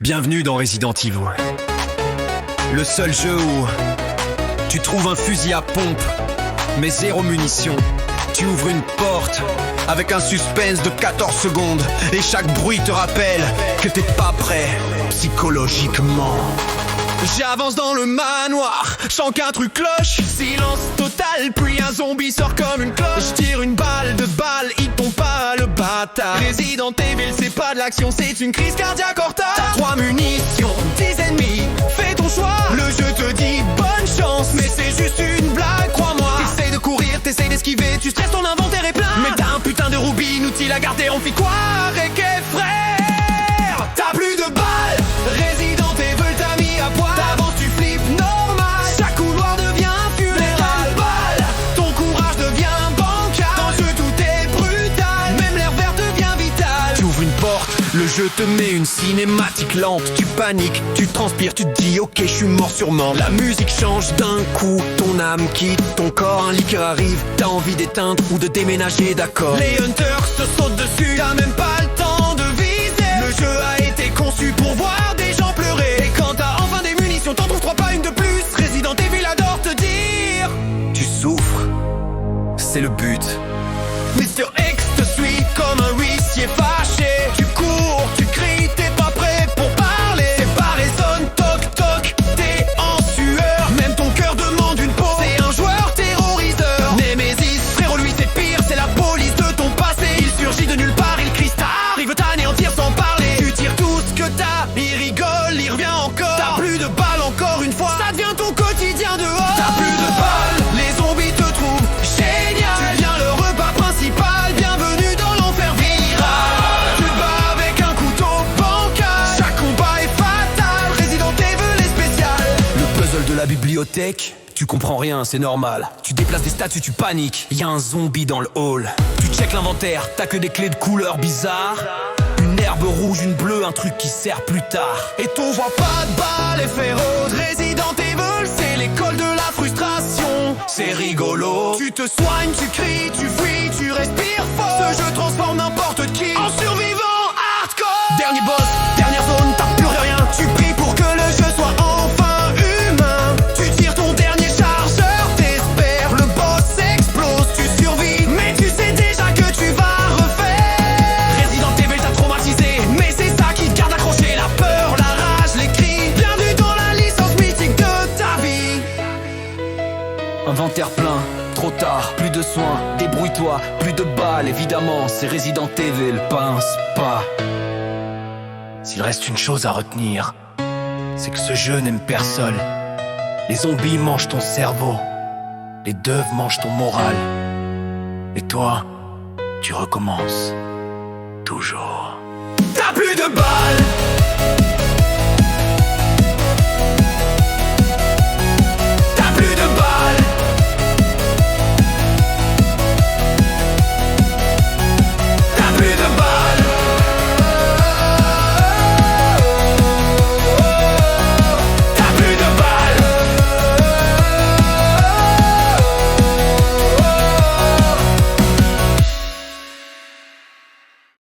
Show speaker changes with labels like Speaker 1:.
Speaker 1: Bienvenue dans Resident Evil. Le seul jeu où tu trouves un fusil à pompe, mais zéro munition. Tu ouvres une porte avec un suspense de 14 secondes et chaque bruit te rappelle que t'es pas prêt psychologiquement. J'avance dans le manoir, je sens qu'un truc cloche. Silence total, puis un zombie sort comme une cloche. Je tire une balle, deux balles, il tombe pas le bâtard. Resident Evil, c'est pas de l'action, c'est une crise cardiaque en retard. T'as 3 munitions, 10 ennemis, fais ton choix. Le jeu te dit bonne chance, mais c'est juste une blague, crois-moi. T'essayes de courir, t'essayes d'esquiver, tu stresses, ton inventaire est plein. Mais t'as un putain de Ruby inutile à garder, on fit quoi, Rick et frère? T'as plus de balles, Resident Evil t'a mis à poil. T'avances, tu flippes normal, chaque couloir devient funéral. Balle, ton courage devient bancal. Dans le jeu tout est brutal, même l'air vert devient vital. Tu ouvres une porte, le jeu te met une cinématique lente. Tu paniques, tu transpires, tu te dis ok je suis mort sûrement. La musique change d'un coup, ton âme quitte ton corps. Un liqueur arrive, t'as envie d'éteindre ou de déménager d'accord. Les hunters se sautent dessus, t'as même pas le temps de viser. Le jeu a été conçu pour voir des gens pleurer. Et quand t'as enfin des munitions, t'en trouves 3 pas une de plus. Resident Evil adore te dire tu souffres, c'est le but. Mr. X te suit comme un huissier fâché. Tu cours, tu cries, t'es pas prêt pour parler. C'est pas résonne, toc toc, t'es en sueur. Même ton cœur demande une pause. C'est un joueur terroriseur. Nemesis, frérot lui c'est pire, c'est la police de ton passé. Il surgit de nulle part, il crie star, il veut t'anéantir sans parler. Tu tires tout ce que t'as, il rigole, il revient encore. T'as plus de balles encore une fois, ça devient ton quotidien dehors. T'as plus de balles, les zombies te trouvent génial. Tu deviens le repas principal, bienvenue dans l'enfer viral. Tu te bats avec un couteau bancal, chaque combat est fatal. Resident Evil est spécial. Le puzzle de la bibliothèque, tu comprends rien, c'est normal. Tu déplaces des statues, tu paniques, y'a un zombie dans le hall. Tu checkes l'inventaire, t'as que des clés de couleurs bizarres. Une herbe rouge, une bleue, un truc qui sert plus tard. Et ton voit pas de balles et féroce. Resident Evil, c'est l'école de la frustration. C'est rigolo. Tu te soignes, tu cries, tu fuis, tu respires fort. Ce jeu transforme n'importe qui en survivant hardcore. Dernier boss, dernière zone, t'as plus rien. Tu pries pour que le jeu soit enfin humain. Tu tires ton dernier chargeur, t'espères le boss explose. Tu survis, mais tu sais déjà que tu vas refaire. Resident Evil t'a traumatisé, mais c'est ça qui te garde accroché. La peur, la rage, les cris, bienvenue dans la licence mythique de ta vie. Inventaire plein, trop tard, plus de soins, débrouille-toi, plus de balles, évidemment, c'est Resident Evil, pince pas. S'il reste une chose à retenir, c'est que ce jeu n'aime personne. Les zombies mangent ton cerveau, les deuves mangent ton moral. Et toi, tu recommences, toujours. T'as plus de balles,